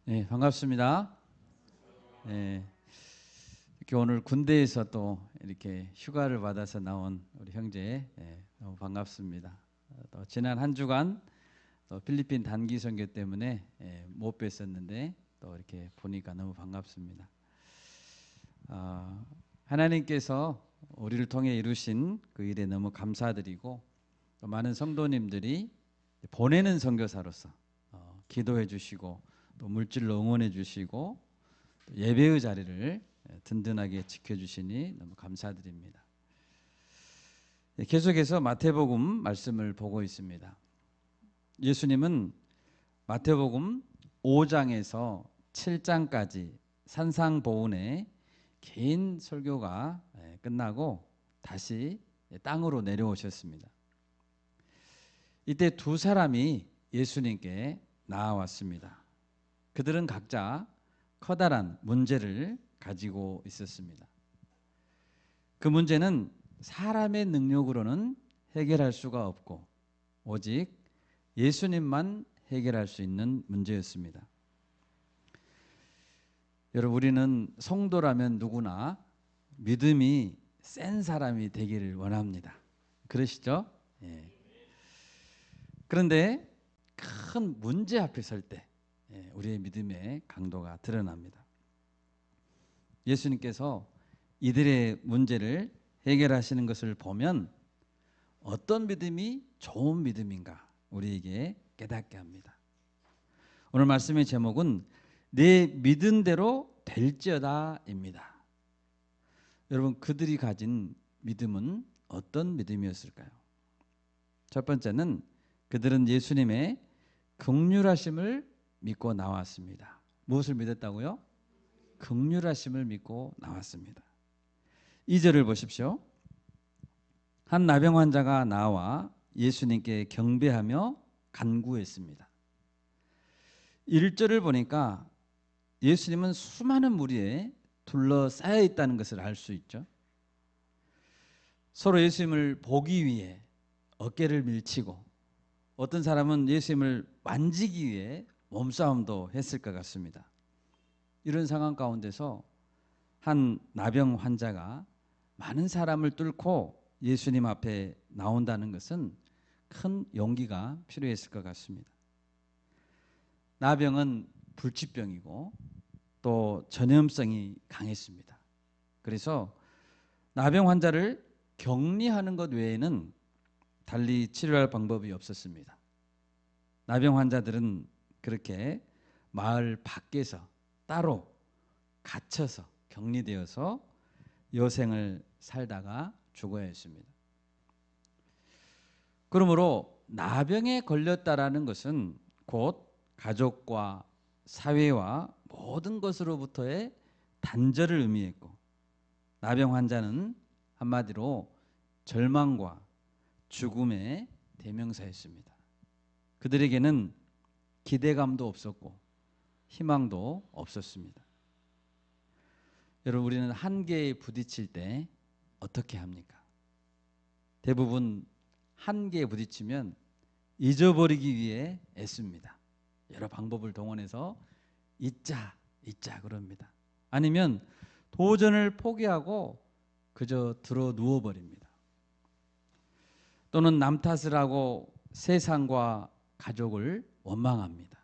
네, 반갑습니다. 네, 이렇게 오늘 군대에서 또 이렇게 휴가를 받아서 나온 우리 형제, 너무 반갑습니다. 또 지난 한 주간 또 필리핀 단기 선교 때문에 못 뵀었는데 또 이렇게 보니까 너무 반갑습니다. 하나님께서 우리를 통해 이루신 그 일에 너무 감사드리고, 또 많은 성도님들이 보내는 선교사로서 기도해 주시고, 또 물질로 응원해 주시고, 또 예배의 자리를 든든하게 지켜주시니 너무 감사드립니다. 계속해서 마태복음 말씀을 보고 있습니다. 예수님은 마태복음 5장에서 7장까지 산상보훈의 긴 설교가 끝나고 다시 땅으로 내려오셨습니다. 이때 두 사람이 예수님께 나아왔습니다. 그들은 각자 커다란 문제를 가지고 있었습니다. 그 문제는 사람의 능력으로는 해결할 수가 없고 오직 예수님만 해결할 수 있는 문제였습니다. 여러분, 우리는 성도라면 누구나 믿음이 센 사람이 되기를 원합니다. 그러시죠? 예. 그런데 큰 문제 앞에 설 때 우리의 믿음의 강도가 드러납니다. 예수님께서 이들의 문제를 해결하시는 것을 보면 어떤 믿음이 좋은 믿음인가 우리에게 깨닫게 합니다. 오늘 말씀의 제목은 내 믿은 대로 될지어다입니다. 여러분, 그들이 가진 믿음은 어떤 믿음이었을까요? 첫 번째는 그들은 예수님의 긍휼하심을 믿고 나왔습니다. 무엇을 믿었다고요? 긍휼하심을 믿고 나왔습니다. 2절을 보십시오. 한 나병 환자가 나와 예수님께 경배하며 간구했습니다. 1절을 보니까 예수님은 수많은 무리에 둘러싸여 있다는 것을 알 수 있죠. 서로 예수님을 보기 위해 어깨를 밀치고, 어떤 사람은 예수님을 만지기 위해 몸싸움도 했을 것 같습니다. 이런 상황 가운데서 한 나병 환자가 많은 사람을 뚫고 예수님 앞에 나온다는 것은 큰 용기가 필요했을 것 같습니다. 나병은 불치병이고 또 전염성이 강했습니다. 그래서 나병 환자를 격리하는 것 외에는 달리 치료할 방법이 없었습니다. 나병 환자들은 그렇게 마을 밖에서 따로 갇혀서 격리되어서 여생을 살다가 죽어야 했습니다. 그러므로 나병에 걸렸다라는 것은 곧 가족과 사회와 모든 것으로부터의 단절을 의미했고, 나병 환자는 한마디로 절망과 죽음의 대명사였습니다. 그들에게는 기대감도 없었고 희망도 없었습니다. 여러분, 우리는 한계에 부딪힐 때 어떻게 합니까? 대부분 한계에 부딪히면 잊어버리기 위해 애씁니다. 여러 방법을 동원해서 잊자 그럽니다. 아니면 도전을 포기하고 그저 들어 누워버립니다. 또는 남 탓을 하고 세상과 가족을 원망합니다.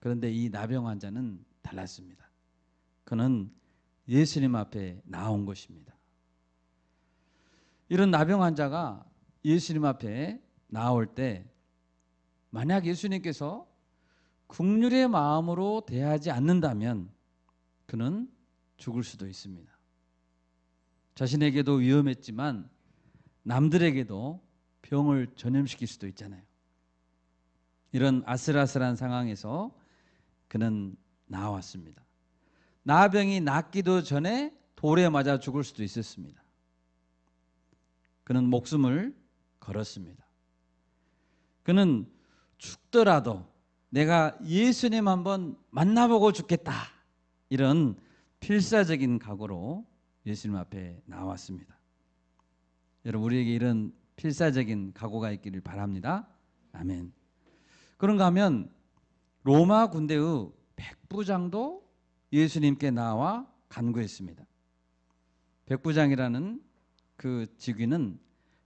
그런데 이 나병 환자는 달랐습니다. 그는 예수님 앞에 나온 것입니다. 이런 나병 환자가 예수님 앞에 나올 때 만약 예수님께서 긍휼의 마음으로 대하지 않는다면 그는 죽을 수도 있습니다. 자신에게도 위험했지만 남들에게도 병을 전염시킬 수도 있잖아요. 이런 아슬아슬한 상황에서 그는 나왔습니다. 나병이 낫기도 전에 돌에 맞아 죽을 수도 있었습니다. 그는 목숨을 걸었습니다. 그는 죽더라도 내가 예수님 한번 만나보고 죽겠다, 이런 필사적인 각오로 예수님 앞에 나왔습니다. 여러분, 우리에게 이런 필사적인 각오가 있기를 바랍니다. 아멘. 그런가 하면 로마 군대의 백부장도 예수님께 나와 간구했습니다. 백부장이라는 그 직위는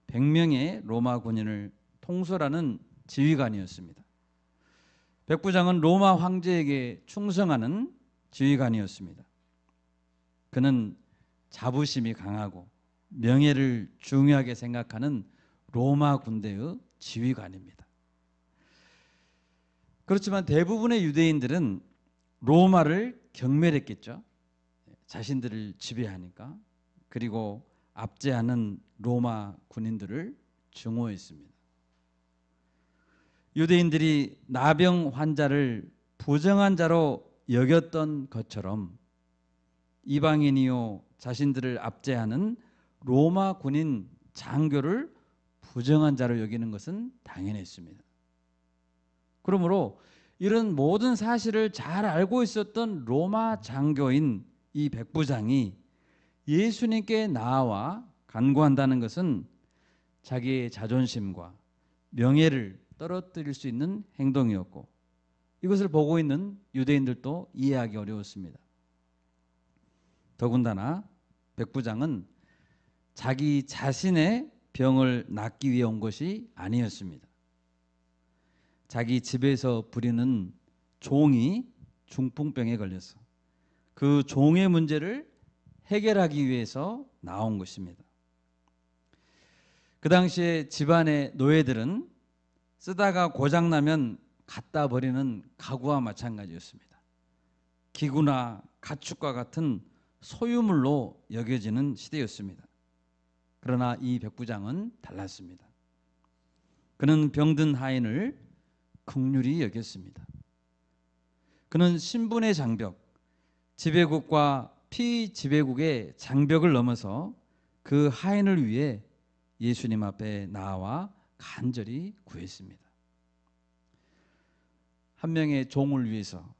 100명의 로마 군인을 통솔하는 지휘관이었습니다. 백부장은 로마 황제에게 충성하는 지휘관이었습니다. 그는 자부심이 강하고 명예를 중요하게 생각하는 로마 군대의 지휘관입니다. 그렇지만 대부분의 유대인들은 로마를 경멸했겠죠. 자신들을 지배하니까. 그리고 압제하는 로마 군인들을 증오했습니다. 유대인들이 나병 환자를 부정한 자로 여겼던 것처럼 이방인이요 자신들을 압제하는 로마 군인 장교를 부정한 자로 여기는 것은 당연했습니다. 그러므로 이런 모든 사실을 잘 알고 있었던 로마 장교인 이 백부장이 예수님께 나아와 간구한다는 것은 자기의 자존심과 명예를 떨어뜨릴 수 있는 행동이었고, 이것을 보고 있는 유대인들도 이해하기 어려웠습니다. 더군다나 백부장은 자기 자신의 병을 낫기 위해 온 것이 아니었습니다. 자기 집에서 부리는 종이 중풍병에 걸려서 그 종의 문제를 해결하기 위해서 나온 것입니다. 그 당시에 집안의 노예들은 쓰다가 고장나면 갖다 버리는 가구와 마찬가지였습니다. 기구나 가축과 같은 소유물로 여겨지는 시대였습니다. 그러나 이 백부장은 달랐습니다. 그는 병든 하인을 긍휼히 여겼습니다. 그는 신분의 장벽, 지배국과 피지배국의 장벽을 넘어서 그 하인을 위해 예수님 앞에 나와 간절히 구했습니다. 한 명의 종을 위해서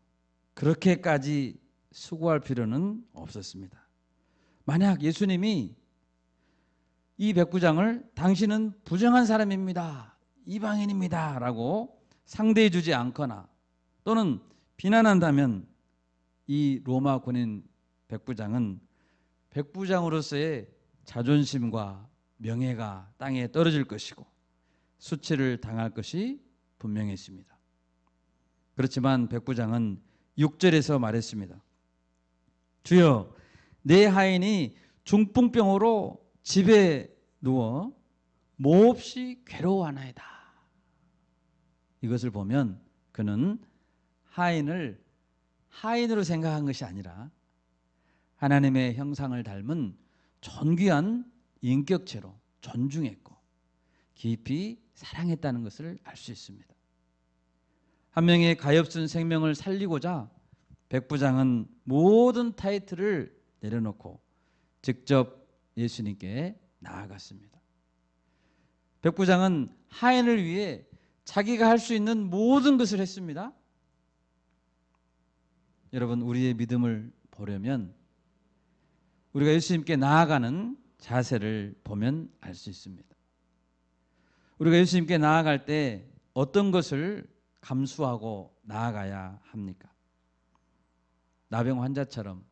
그렇게까지 수고할 필요는 없었습니다. 만약 예수님이 이 백부장을 당신은 부정한 사람입니다, 이방인입니다 라고 상대해 주지 않거나 또는 비난한다면 이 로마 군인 백부장은 백부장으로서의 자존심과 명예가 땅에 떨어질 것이고 수치를 당할 것이 분명했습니다. 그렇지만 백부장은 6절에서 말했습니다. 주여, 내 하인이 중풍병으로 집에 누워 몹시 괴로워하나이다. 이것을 보면 그는 하인을 하인으로 생각한 것이 아니라 하나님의 형상을 닮은 존귀한 인격체로 존중했고 깊이 사랑했다는 것을 알 수 있습니다. 한 명의 가엾은 생명을 살리고자 백부장은 모든 타이틀을 내려놓고 직접 예수님께 나아갔습니다. 백부장은 하인을 위해 자기가 할 수 있는 모든 것을 했습니다. 여러분, 우리의 믿음을 보려면 우리가 예수님께 나아가는 자세를 보면 알 수 있습니다. 우리가 예수님께 나아갈 때 어떤 것을 감수하고 나아가야 합니까? 나병 환자처럼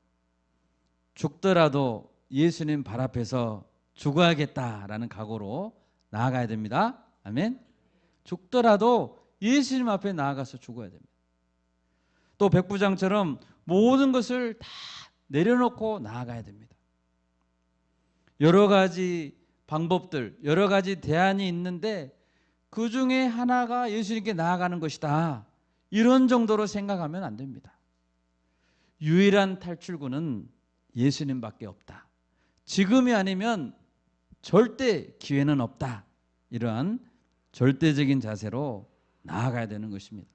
죽더라도 예수님 발 앞에서 죽어야겠다라는 각오로 나아가야 됩니다. 아멘. 죽더라도 예수님 앞에 나아가서 죽어야 됩니다. 또 백부장처럼 모든 것을 다 내려놓고 나아가야 됩니다. 여러 가지 방법들, 여러 가지 대안이 있는데 그 중에 하나가 예수님께 나아가는 것이다, 이런 정도로 생각하면 안 됩니다. 유일한 탈출구는 예수님밖에 없다. 지금이 아니면 절대 기회는 없다. 이러한 절대적인 자세로 나아가야 되는 것입니다.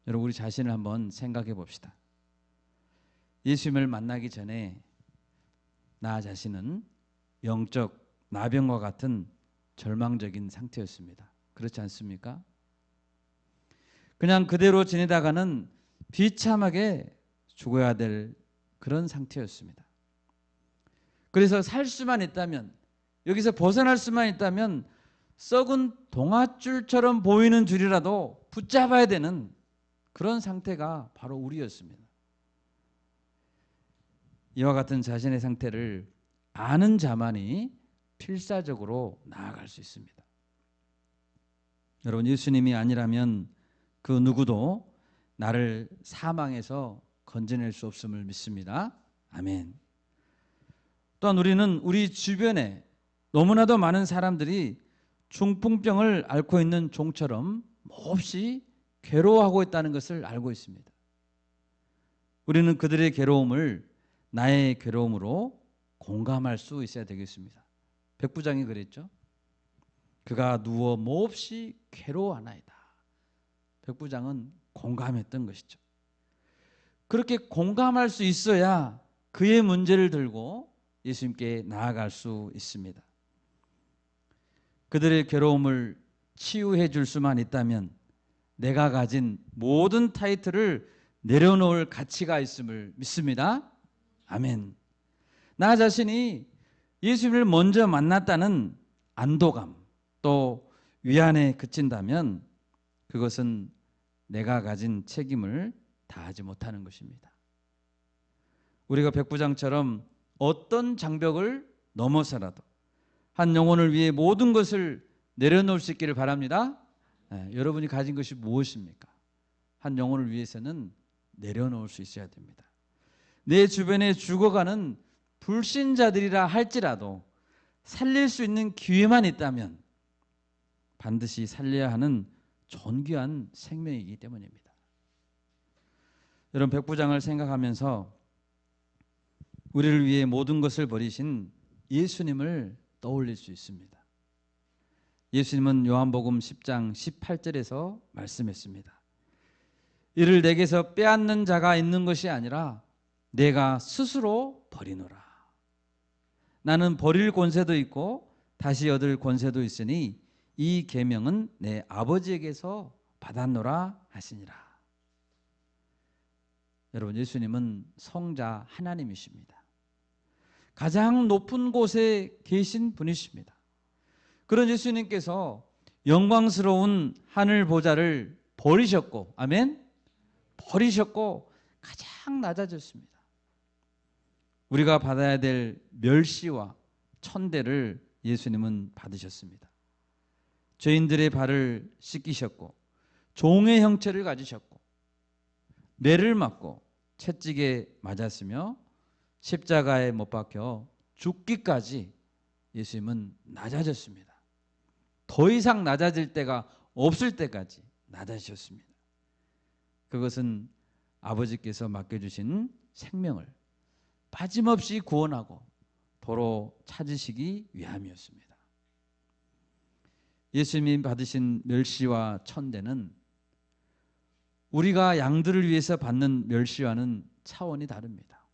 여러분, 우리 자신을 한번 생각해 봅시다. 예수님을 만나기 전에 나 자신은 영적 나병과 같은 절망적인 상태였습니다. 그렇지 않습니까? 그냥 그대로 지내다가는 비참하게 죽어야 될 그런 상태였습니다. 그래서 살 수만 있다면, 여기서 벗어날 수만 있다면 썩은 동아줄처럼 보이는 줄이라도 붙잡아야 되는 그런 상태가 바로 우리였습니다. 이와 같은 자신의 상태를 아는 자만이 필사적으로 나아갈 수 있습니다. 여러분, 예수님이 아니라면 그 누구도 나를 사망에서 건져낼 수 없음을 믿습니다. 아멘. 또한 우리는 우리 주변에 너무나도 많은 사람들이 중풍병을 앓고 있는 종처럼 몹시 괴로워하고 있다는 것을 알고 있습니다. 우리는 그들의 괴로움을 나의 괴로움으로 공감할 수 있어야 되겠습니다. 백부장이 그랬죠. 그가 누워 몹시 괴로워하나이다. 백부장은 공감했던 것이죠. 그렇게 공감할 수 있어야 그의 문제를 들고 예수님께 나아갈 수 있습니다. 그들의 괴로움을 치유해 줄 수만 있다면 내가 가진 모든 타이틀을 내려놓을 가치가 있음을 믿습니다. 아멘. 나 자신이 예수님을 먼저 만났다는 안도감 또 위안에 그친다면 그것은 내가 가진 책임을 다하지 못하는 것입니다. 우리가 백부장처럼 어떤 장벽을 넘어서라도 한 영혼을 위해 모든 것을 내려놓을 수 있기를 바랍니다. 여러분이 가진 것이 무엇입니까? 한 영혼을 위해서는 내려놓을 수 있어야 됩니다. 내 주변에 죽어가는 불신자들이라 할지라도 살릴 수 있는 기회만 있다면 반드시 살려야 하는 존귀한 생명이기 때문입니다. 여러분, 백부장을 생각하면서 우리를 위해 모든 것을 버리신 예수님을 떠올릴 수 있습니다. 예수님은 요한복음 10장 18절에서 말씀했습니다. 이를 내게서 빼앗는 자가 있는 것이 아니라 내가 스스로 버리노라. 나는 버릴 권세도 있고 다시 얻을 권세도 있으니 이 계명은 내 아버지에게서 받았노라 하시니라. 여러분, 예수님은 성자 하나님이십니다. 가장 높은 곳에 계신 분이십니다. 그런 예수님께서 영광스러운 하늘 보좌를 버리셨고, 아멘? 버리셨고 가장 낮아졌습니다. 우리가 받아야 될 멸시와 천대를 예수님은 받으셨습니다. 죄인들의 발을 씻기셨고 종의 형체를 가지셨고 매를 맞고 채찍에 맞았으며 십자가에 못 박혀 죽기까지 예수님은 낮아졌습니다. 더 이상 낮아질 때가 없을 때까지 낮아지셨습니다. 그것은 아버지께서 맡겨주신 생명을 빠짐없이 구원하고 도로 찾으시기 위함이었습니다. 예수님이 받으신 멸시와 천대는 우리가 양들을 위해서 받는 멸시와는 차원이 다릅니다.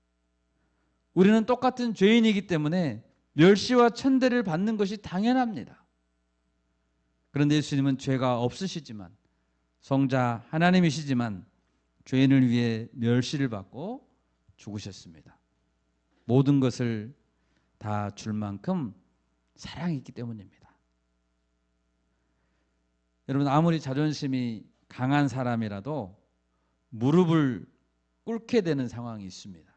우리는 똑같은 죄인이기 때문에 멸시와 천대를 받는 것이 당연합니다. 그런데 예수님은 죄가 없으시지만 성자 하나님이시지만 죄인을 위해 멸시를 받고 죽으셨습니다. 모든 것을 다 줄 만큼 사랑했기 때문입니다. 여러분, 아무리 자존심이 강한 사람이라도 무릎을 꿇게 되는 상황이 있습니다.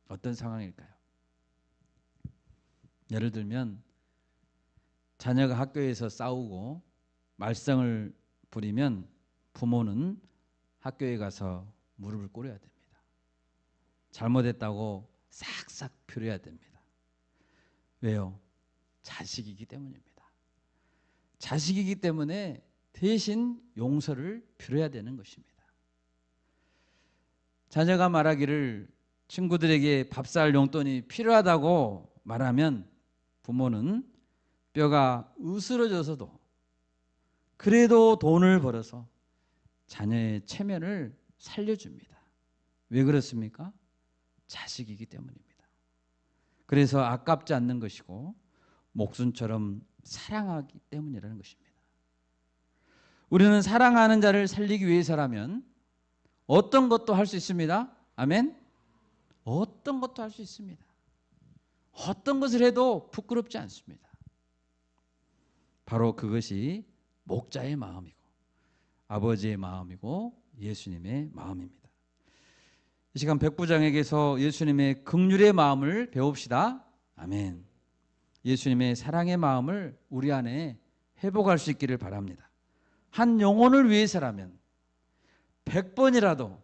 어떤 상황일까요? 예를 들면 자녀가 학교에서 싸우고 말썽을 부리면 부모는 학교에 가서 무릎을 꿇어야 됩니다. 잘못했다고 싹싹 빌어야 됩니다. 왜요? 자식이기 때문입니다. 자식이기 때문에 대신 용서를 빌어야 되는 것입니다. 자녀가 말하기를 친구들에게 밥 살 용돈이 필요하다고 말하면 부모는 뼈가 으스러져서도 그래도 돈을 벌어서 자녀의 체면을 살려줍니다. 왜 그렇습니까? 자식이기 때문입니다. 그래서 아깝지 않는 것이고 목숨처럼 사랑하기 때문이라는 것입니다. 우리는 사랑하는 자를 살리기 위해서라면 어떤 것도 할 수 있습니다. 아멘? 어떤 것도 할 수 있습니다. 어떤 것을 해도 부끄럽지 않습니다. 바로 그것이 목자의 마음이고 아버지의 마음이고 예수님의 마음입니다. 이 시간 백부장에게서 예수님의 긍휼의 마음을 배웁시다. 아멘. 예수님의 사랑의 마음을 우리 안에 회복할 수 있기를 바랍니다. 한 영혼을 위해서라면 100번이라도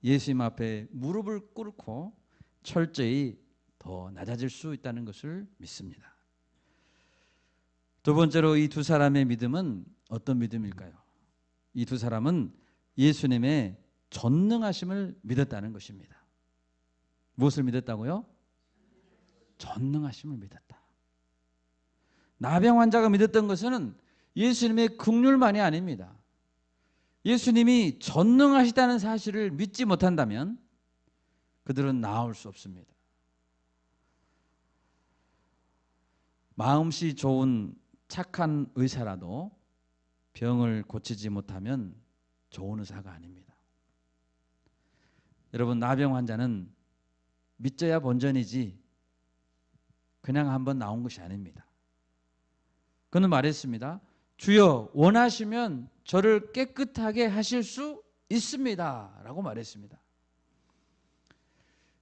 예수님 앞에 무릎을 꿇고 철저히 더 낮아질 수 있다는 것을 믿습니다. 두 번째로 이 두 사람의 믿음은 어떤 믿음일까요? 이 두 사람은 예수님의 전능하심을 믿었다는 것입니다. 무엇을 믿었다고요? 전능하심을 믿었다. 나병 환자가 믿었던 것은 예수님의 긍휼만이 아닙니다. 예수님이 전능하시다는 사실을 믿지 못한다면 그들은 나을 수 없습니다. 마음씨 좋은 착한 의사라도 병을 고치지 못하면 좋은 의사가 아닙니다. 여러분, 나병 환자는 믿져야 본전이지 그냥 한번 나온 것이 아닙니다. 그는 말했습니다. 주여 원하시면 저를 깨끗하게 하실 수 있습니다 라고 말했습니다.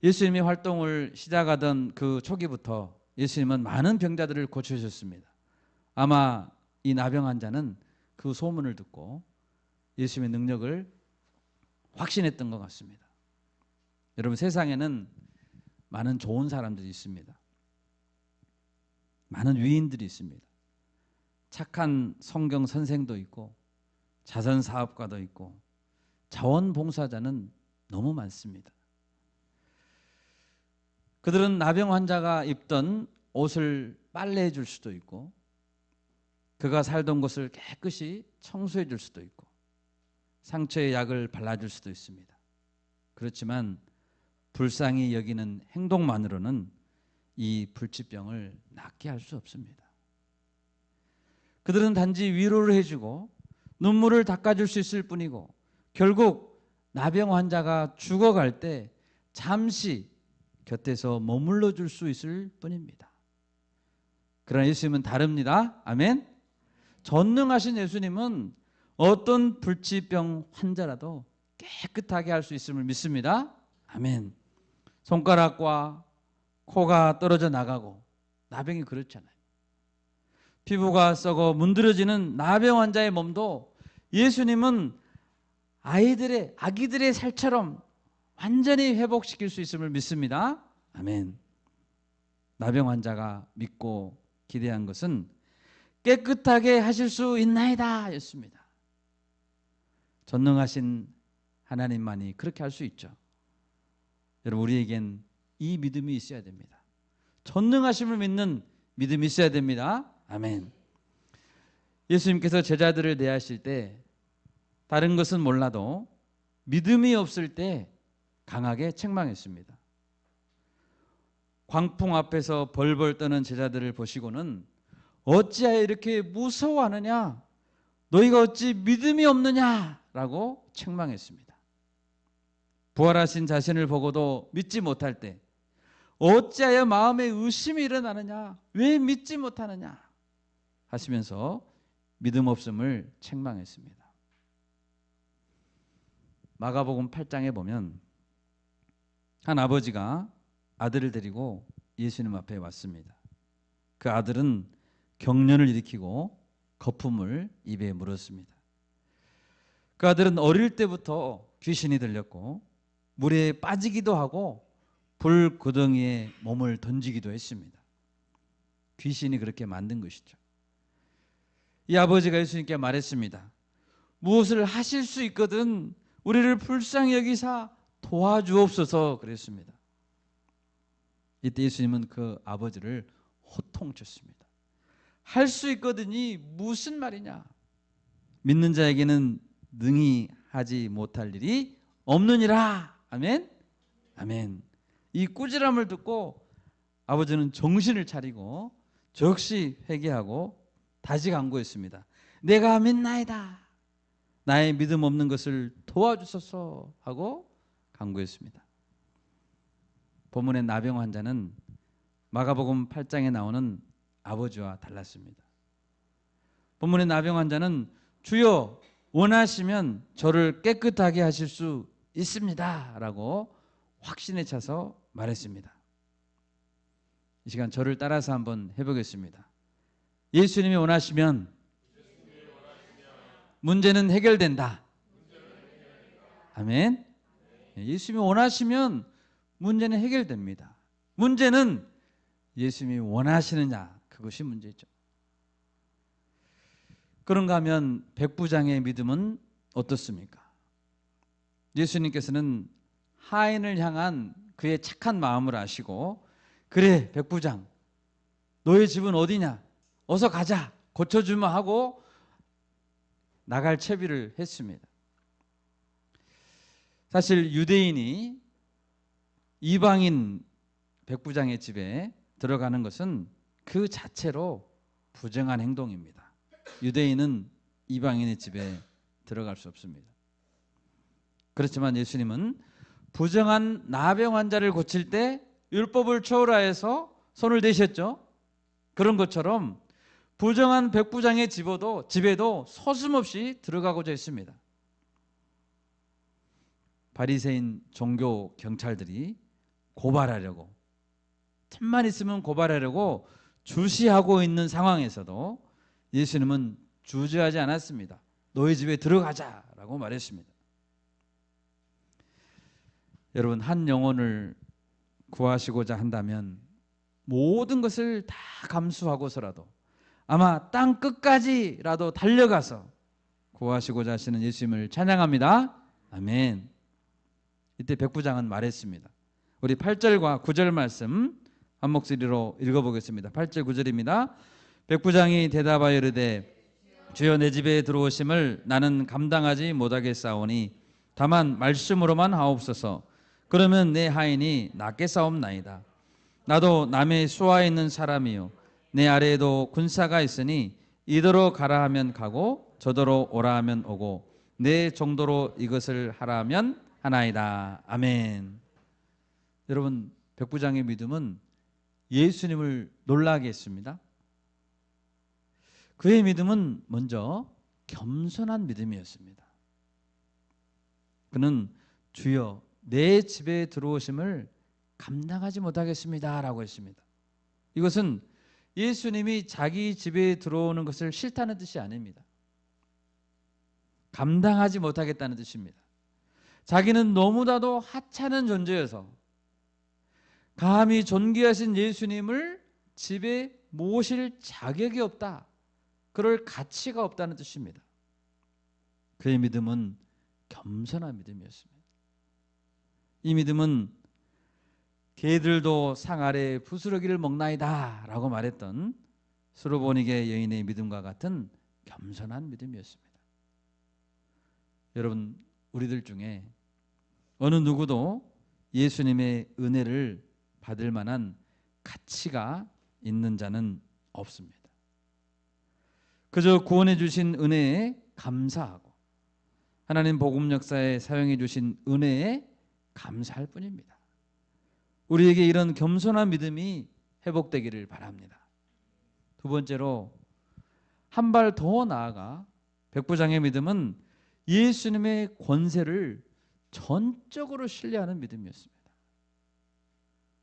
예수님이 활동을 시작하던 그 초기부터 예수님은 많은 병자들을 고쳐주셨습니다. 아마 이 나병 환자는 그 소문을 듣고 예수님의 능력을 확신했던 것 같습니다. 여러분, 세상에는 많은 좋은 사람들이 있습니다. 많은 위인들이 있습니다. 착한 성경 선생도 있고 자선 사업가도 있고 자원봉사자는 너무 많습니다. 그들은 나병 환자가 입던 옷을 빨래해 줄 수도 있고 그가 살던 곳을 깨끗이 청소해 줄 수도 있고 상처에 약을 발라줄 수도 있습니다. 그렇지만 불쌍히 여기는 행동만으로는 이 불치병을 낫게 할 수 없습니다. 그들은 단지 위로를 해주고 눈물을 닦아줄 수 있을 뿐이고 결국 나병 환자가 죽어갈 때 잠시 곁에서 머물러 줄 수 있을 뿐입니다. 그러나 예수님은 다릅니다. 아멘. 전능하신 예수님은 어떤 불치병 환자라도 깨끗하게 할 수 있음을 믿습니다. 아멘. 손가락과 코가 떨어져 나가고 나병이 그렇잖아요. 피부가 썩어 문드러지는 나병 환자의 몸도 예수님은 아기들의 살처럼 완전히 회복시킬 수 있음을 믿습니다. 아멘. 나병 환자가 믿고 기대한 것은 깨끗하게 하실 수 있나이다 였습니다. 전능하신 하나님만이 그렇게 할 수 있죠. 여러분, 우리에겐 이 믿음이 있어야 됩니다. 전능하심을 믿는 믿음이 있어야 됩니다. 아멘. 예수님께서 제자들을 대하실 때 다른 것은 몰라도 믿음이 없을 때 강하게 책망했습니다. 광풍 앞에서 벌벌 떠는 제자들을 보시고는 어찌하여 이렇게 무서워하느냐? 너희가 어찌 믿음이 없느냐? 라고 책망했습니다. 부활하신 자신을 보고도 믿지 못할 때 어찌하여 마음에 의심이 일어나느냐? 왜 믿지 못하느냐? 하시면서 믿음 없음을 책망했습니다. 마가복음 8장에 보면 한 아버지가 아들을 데리고 예수님 앞에 왔습니다. 그 아들은 경련을 일으키고 거품을 입에 물었습니다. 그 아들은 어릴 때부터 귀신이 들렸고 물에 빠지기도 하고 불구덩이에 몸을 던지기도 했습니다. 귀신이 그렇게 만든 것이죠. 이 아버지가 예수님께 말했습니다. 무엇을 하실 수 있거든 우리를 불쌍히 여기사 도와주옵소서 그랬습니다. 이때 예수님은 그 아버지를 호통쳤습니다. 할 수 있거든이 무슨 말이냐? 믿는 자에게는 능히 하지 못할 일이 없느니라. 아멘. 아멘. 이 꾸지람을 듣고 아버지는 정신을 차리고 즉시 회개하고 다시 간구했습니다. 내가 믿나이다. 나의 믿음 없는 것을 도와주소서 하고 간구했습니다. 본문의 나병 환자는 마가복음 8장에 나오는 아버지와 달랐습니다. 본문의 나병 환자는 주여 원하시면 저를 깨끗하게 하실 수 있습니다 라고 확신에 차서 말했습니다. 이 시간 저를 따라서 한번 해보겠습니다. 예수님이 원하시면 문제는 해결된다. 아멘. 예수님이 원하시면 문제는 해결됩니다. 문제는 예수님이 원하시느냐, 그것이 문제죠. 그런가 하면 백부장의 믿음은 어떻습니까? 예수님께서는 하인을 향한 그의 착한 마음을 아시고, 그래 백부장, 너의 집은 어디냐? 어서 가자, 고쳐주마 하고 나갈 채비를 했습니다. 사실 유대인이 이방인 백부장의 집에 들어가는 것은 그 자체로 부정한 행동입니다. 유대인은 이방인의 집에 들어갈 수 없습니다. 그렇지만 예수님은 부정한 나병 환자를 고칠 때 율법을 초월하여서 손을 대셨죠. 그런 것처럼 부정한 백부장의 집에도 서슴없이 들어가고자 했습니다. 바리새인 종교 경찰들이 고발하려고, 틈만 있으면 고발하려고 주시하고 있는 상황에서도 예수님은 주저하지 않았습니다. 너희 집에 들어가자라고 말했습니다. 여러분, 한 영혼을 구하시고자 한다면 모든 것을 다 감수하고서라도 아마 땅 끝까지라도 달려가서 구하시고자 하시는 예수님을 찬양합니다. 아멘. 이때 백부장은 말했습니다. 우리 8절과 9절 말씀 한 목소리로 읽어보겠습니다. 8절 9절입니다. 백부장이 대답하여 이르되 주여 내 집에 들어오심을 나는 감당하지 못하겠사오니 다만 말씀으로만 하옵소서. 그러면 내 하인이 낫겠사옵나이다. 나도 남의 수하에 있는 사람이요 내 아래에도 군사가 있으니 이더러 가라 하면 가고 저더러 오라 하면 오고 내 정도로 이것을 하라 하면 하나이다. 아멘. 여러분, 백부장의 믿음은 예수님을 놀라게 했습니다. 그의 믿음은 먼저 겸손한 믿음이었습니다. 그는 주여 내 집에 들어오심을 감당하지 못하겠습니다 라고 했습니다. 이것은 예수님이 자기 집에 들어오는 것을 싫다는 뜻이 아닙니다. 감당하지 못하겠다는 뜻입니다. 자기는 너무나도 하찮은 존재여서 감히 존귀하신 예수님을 집에 모실 자격이 없다, 그럴 가치가 없다는 뜻입니다. 그의 믿음은 겸손한 믿음이었습니다. 이 믿음은 개들도 상 아래 부스러기를 먹나이다 라고 말했던 스로보니게 여인의 믿음과 같은 겸손한 믿음이었습니다. 여러분, 우리들 중에 어느 누구도 예수님의 은혜를 받을 만한 가치가 있는 자는 없습니다. 그저 구원해 주신 은혜에 감사하고 하나님 복음 역사에 사용해 주신 은혜에 감사할 뿐입니다. 우리에게 이런 겸손한 믿음이 회복되기를 바랍니다. 두 번째로, 한 발 더 나아가 백부장의 믿음은 예수님의 권세를 전적으로 신뢰하는 믿음이었습니다.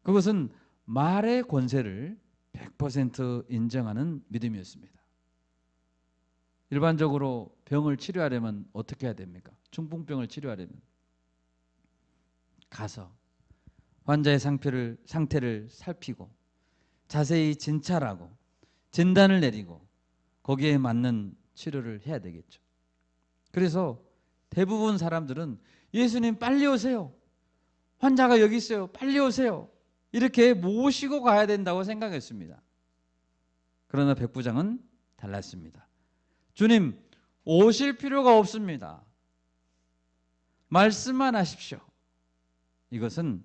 그것은 말의 권세를 100% 인정하는 믿음이었습니다. 일반적으로 병을 치료하려면 어떻게 해야 됩니까? 중풍병을 치료하려면 가서 환자의 상태를 살피고 자세히 진찰하고 진단을 내리고 거기에 맞는 치료를 해야 되겠죠. 그래서 대부분 사람들은 예수님 빨리 오세요, 환자가 여기 있어요, 빨리 오세요, 이렇게 모시고 가야 된다고 생각했습니다. 그러나 백부장은 달랐습니다. 주님, 오실 필요가 없습니다. 말씀만 하십시오. 이것은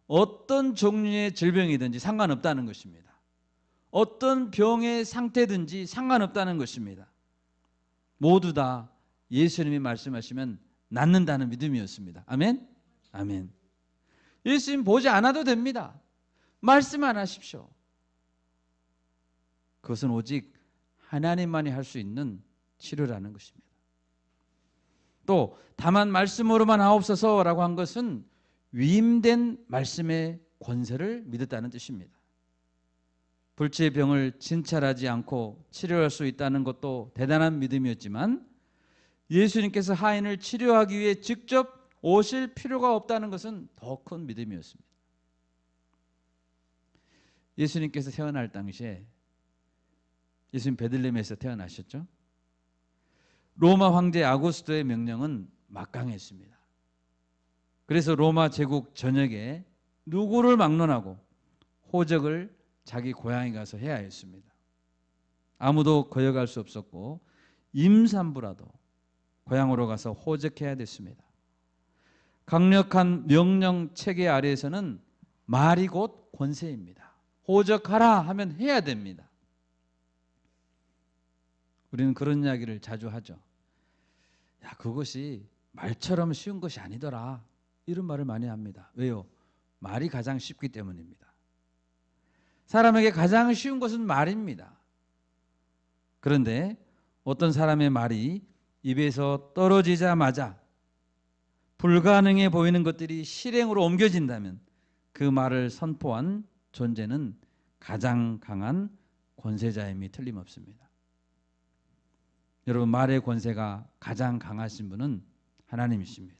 어떤 종류의 질병이든지 상관없다는 것입니다. 어떤 병의 상태든지 상관없다는 것입니다. 모두 다 예수님이 말씀하시면 낫는다는 믿음이었습니다. 아멘? 아멘. 예수님 보지 않아도 됩니다. 말씀만 하십시오. 그것은 오직 하나님만이 할 수 있는 치료라는 것입니다. 또 다만 말씀으로만 하옵소서라고 한 것은 위임된 말씀의 권세를 믿었다는 뜻입니다. 불치의 병을 진찰하지 않고 치료할 수 있다는 것도 대단한 믿음이었지만 예수님께서 하인을 치료하기 위해 직접 오실 필요가 없다는 것은 더 큰 믿음이었습니다. 예수님께서 태어날 당시에 예수님 베들레헴에서 태어나셨죠. 로마 황제 아구스토의 명령은 막강했습니다. 그래서 로마 제국 전역에 누구를 막론하고 호적을 자기 고향에 가서 해야 했습니다. 아무도 거역할 수 없었고 임산부라도 고향으로 가서 호적해야 됐습니다. 강력한 명령 체계 아래에서는 말이 곧 권세입니다. 호적하라 하면 해야 됩니다. 우리는 그런 이야기를 자주 하죠. 야, 그것이 말처럼 쉬운 것이 아니더라. 이런 말을 많이 합니다. 왜요? 말이 가장 쉽기 때문입니다. 사람에게 가장 쉬운 것은 말입니다. 그런데 어떤 사람의 말이 입에서 떨어지자마자 불가능해 보이는 것들이 실행으로 옮겨진다면 그 말을 선포한 존재는 가장 강한 권세자임이 틀림없습니다. 여러분, 말의 권세가 가장 강하신 분은 하나님이십니다.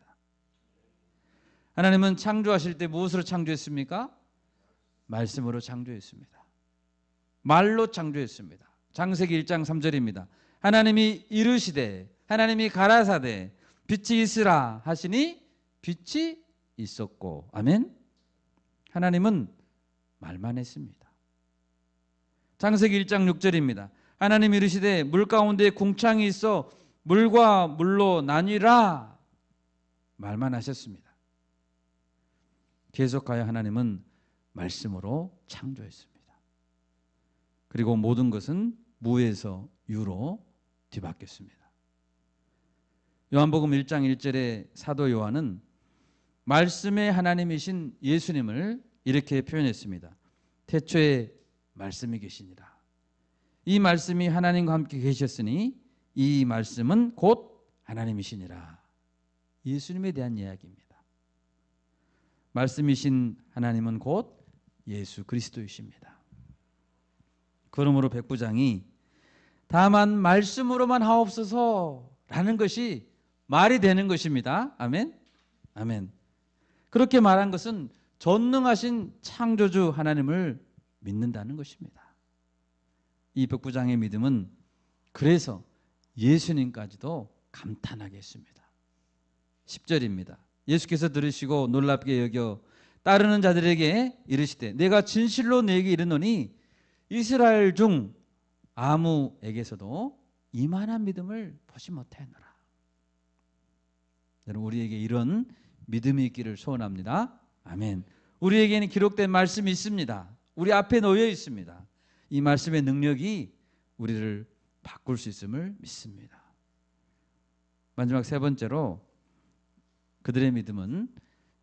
하나님은 창조하실 때 무엇으로 창조했습니까? 말씀으로 창조했습니다. 말로 창조했습니다. 창세기 1장 3절입니다. 하나님이 이르시되 하나님이 가라사대 빛이 있으라 하시니 빛이 있었고. 아멘. 하나님은 말만 했습니다. 창세기 1장 6절입니다. 하나님이 이르시되 물 가운데 궁창이 있어 물과 물로 나뉘라. 말만 하셨습니다. 계속하여 하나님은 말씀으로 창조했습니다. 그리고 모든 것은 무에서 유로 뒤바뀌었습니다. 요한복음 1장 1절에 사도 요한은 말씀의 하나님이신 예수님을 이렇게 표현했습니다. 태초에 말씀이 계시니라. 이 말씀이 하나님과 함께 계셨으니 이 말씀은 곧 하나님이시니라. 예수님에 대한 이야기입니다. 말씀이신 하나님은 곧 예수 그리스도이십니다. 그러므로 백부장이 다만 말씀으로만 하옵소서라는 것이 말이 되는 것입니다. 아멘. 아멘. 그렇게 말한 것은 전능하신 창조주 하나님을 믿는다는 것입니다. 이 백부장의 믿음은 그래서 예수님까지도 감탄하게 했습니다. 10절입니다. 예수께서 들으시고 놀랍게 여겨 따르는 자들에게 이르시되 내가 진실로 너에게 이르노니 이스라엘 중 아무에게서도 이만한 믿음을 보지 못하였노라. 여러분, 우리에게 이런 믿음이 있기를 소원합니다. 아멘. 우리에게는 기록된 말씀이 있습니다. 우리 앞에 놓여 있습니다. 이 말씀의 능력이 우리를 바꿀 수 있음을 믿습니다. 마지막 세 번째로 그들의 믿음은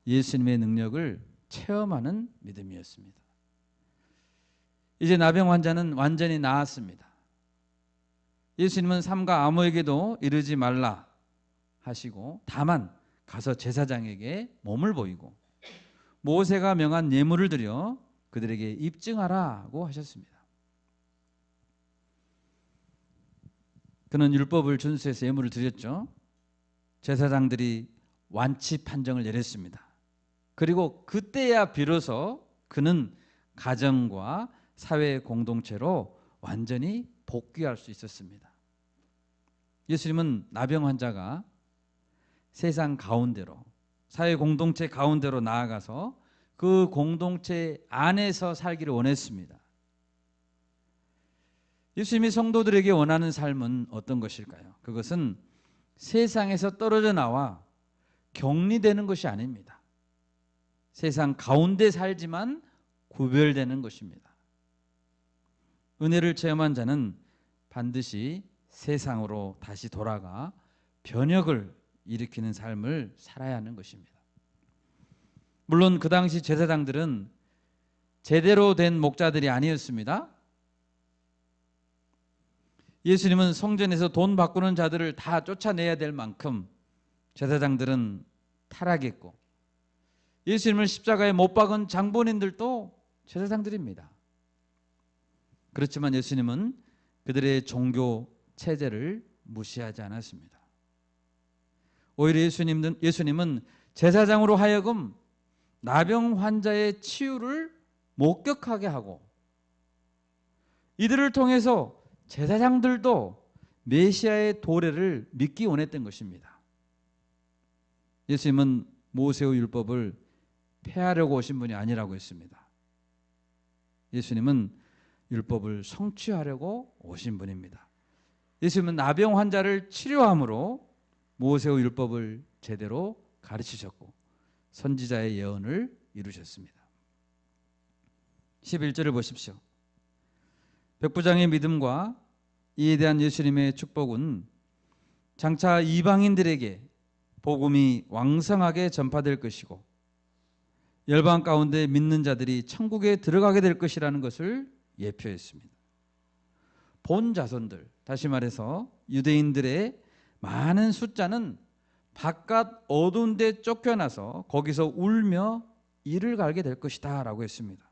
예수님의 능력을 체험하는 믿음이었습니다. 이제 나병 환자는 완전히 나았습니다. 예수님은 삼가 아무에게도 이르지 말라 하시고 다만 가서 제사장에게 몸을 보이고 모세가 명한 예물을 드려 그들에게 입증하라고 하셨습니다. 그는 율법을 준수해서 예물을 드렸죠. 제사장들이 완치 판정을 내렸습니다. 그리고 그때야 비로소 그는 가정과 사회 공동체로 완전히 복귀할 수 있었습니다. 예수님은 나병 환자가 세상 가운데로, 사회 공동체 가운데로 나아가서 그 공동체 안에서 살기를 원했습니다. 예수님이 성도들에게 원하는 삶은 어떤 것일까요? 그것은 세상에서 떨어져 나와 격리되는 것이 아닙니다. 세상 가운데 살지만 구별되는 것입니다. 은혜를 체험한 자는 반드시 세상으로 다시 돌아가 변혁을 일으키는 삶을 살아야 하는 것입니다. 물론 그 당시 제사장들은 제대로 된 목자들이 아니었습니다. 예수님은 성전에서 돈 바꾸는 자들을 다 쫓아내야 될 만큼 제사장들은 타락했고 예수님을 십자가에 못 박은 장본인들도 제사장들입니다. 그렇지만 예수님은 그들의 종교 체제를 무시하지 않았습니다. 오히려 예수님은 제사장으로 하여금 나병 환자의 치유를 목격하게 하고 이들을 통해서 제사장들도 메시아의 도래를 믿기 원했던 것입니다. 예수님은 모세의 율법을 폐하려고 오신 분이 아니라고 했습니다. 예수님은 율법을 성취하려고 오신 분입니다. 예수님은 나병 환자를 치료함으로 모세의 율법을 제대로 가르치셨고 선지자의 예언을 이루셨습니다. 11절을 보십시오. 백부장의 믿음과 이에 대한 예수님의 축복은 장차 이방인들에게 복음이 왕성하게 전파될 것이고 열방 가운데 믿는 자들이 천국에 들어가게 될 것이라는 것을 예표했습니다. 본 자손들, 다시 말해서 유대인들의 많은 숫자는 바깥 어두운 데 쫓겨나서 거기서 울며 이를 갈게 될 것이다 라고 했습니다.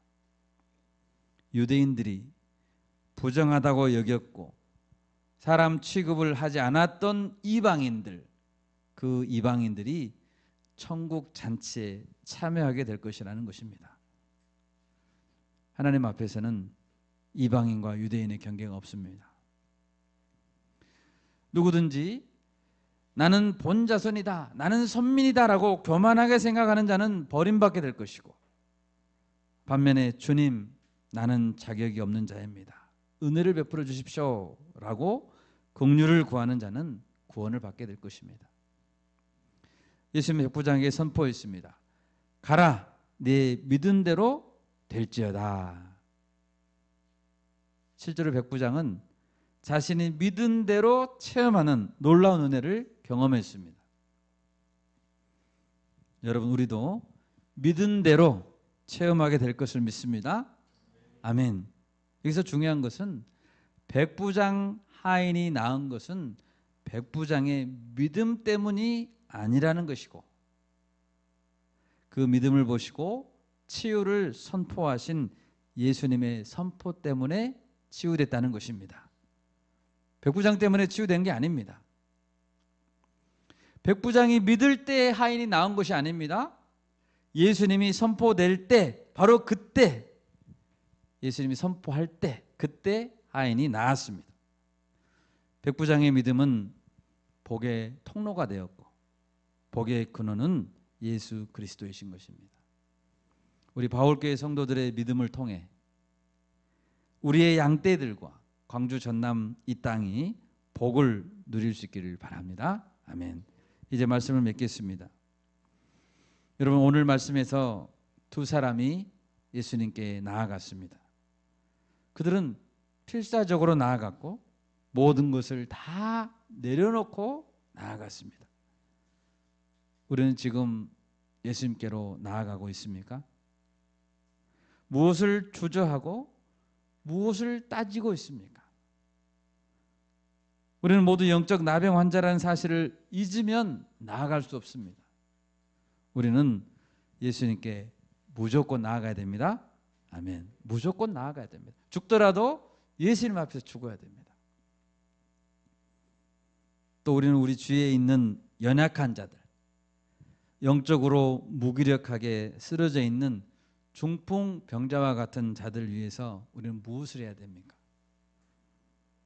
유대인들이 부정하다고 여겼고 사람 취급을 하지 않았던 이방인들, 그 이방인들이 천국 잔치에 참여하게 될 것이라는 것입니다. 하나님 앞에서는 이방인과 유대인의 경계가 없습니다. 누구든지 나는 본 자손이다, 나는 선민이다 라고 교만하게 생각하는 자는 버림받게 될 것이고 반면에 주님, 나는 자격이 없는 자입니다, 은혜를 베풀어 주십시오 라고 긍휼을 구하는 자는 구원을 받게 될 것입니다. 예수님의 백부장에게 선포했습니다. 가라, 네 믿은 대로 될지어다. 실제로 백부장은 자신이 믿은 대로 체험하는 놀라운 은혜를 경험했습니다. 여러분, 우리도 믿은 대로 체험하게 될 것을 믿습니다. 아멘. 여기서 중요한 것은 백부장 하인이 낳은 것은 백부장의 믿음 때문이 아니라는 것이고 그 믿음을 보시고 치유를 선포하신 예수님의 선포 때문에 치유됐다는 것입니다. 백부장 때문에 치유된 게 아닙니다. 백부장이 믿을 때 하인이 나온 것이 아닙니다. 예수님이 선포될 때, 바로 그때 예수님이 선포할 때, 그때 하인이 나았습니다. 백부장의 믿음은 복의 통로가 되었고 복의 근원은 예수 그리스도이신 것입니다. 우리 바울교회 성도들의 믿음을 통해 우리의 양떼들과 광주 전남 이 땅이 복을 누릴 수 있기를 바랍니다. 아멘. 이제 말씀을 맺겠습니다. 여러분, 오늘 말씀에서 두 사람이 예수님께 나아갔습니다. 그들은 필사적으로 나아갔고 모든 것을 다 내려놓고 나아갔습니다. 우리는 지금 예수님께로 나아가고 있습니까? 무엇을 주저하고 무엇을 따지고 있습니까? 우리는 모두 영적 나병 환자라는 사실을 잊으면 나아갈 수 없습니다. 우리는 예수님께 무조건 나아가야 됩니다. 아멘. 무조건 나아가야 됩니다. 죽더라도 예수님 앞에서 죽어야 됩니다. 또 우리는 우리 주위에 있는 연약한 자들, 영적으로 무기력하게 쓰러져 있는 중풍병자와 같은 자들 위해서 우리는 무엇을 해야 됩니까?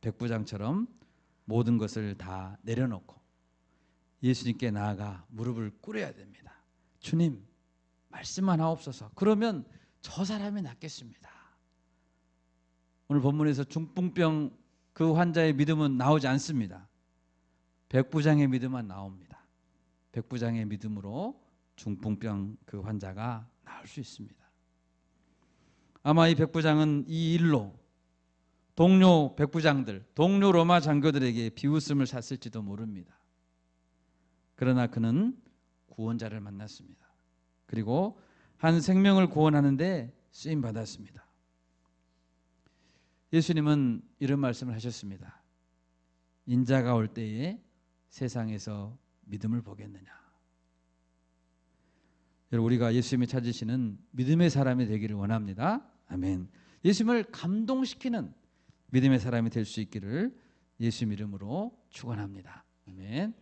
백부장처럼 모든 것을 다 내려놓고 예수님께 나아가 무릎을 꿇어야 됩니다. 주님, 말씀만 하옵소서. 그러면 저 사람이 낫겠습니다. 오늘 본문에서 중풍병 그 환자의 믿음은 나오지 않습니다. 백부장의 믿음만 나옵니다. 백부장의 믿음으로 중풍병 그 환자가 나을 수 있습니다. 아마 이 백부장은 이 일로 동료 백부장들, 동료 로마 장교들에게 비웃음을 샀을지도 모릅니다. 그러나 그는 구원자를 만났습니다. 그리고 한 생명을 구원하는데 쓰임 받았습니다. 예수님은 이런 말씀을 하셨습니다. 인자가 올 때에 세상에서 믿음을 보겠느냐. 여러분, 우리가 예수님이 찾으시는 믿음의 사람이 되기를 원합니다. 아멘. 예수님을 감동시키는 믿음의 사람이 될 수 있기를 예수 이름으로 축원합니다. 아멘.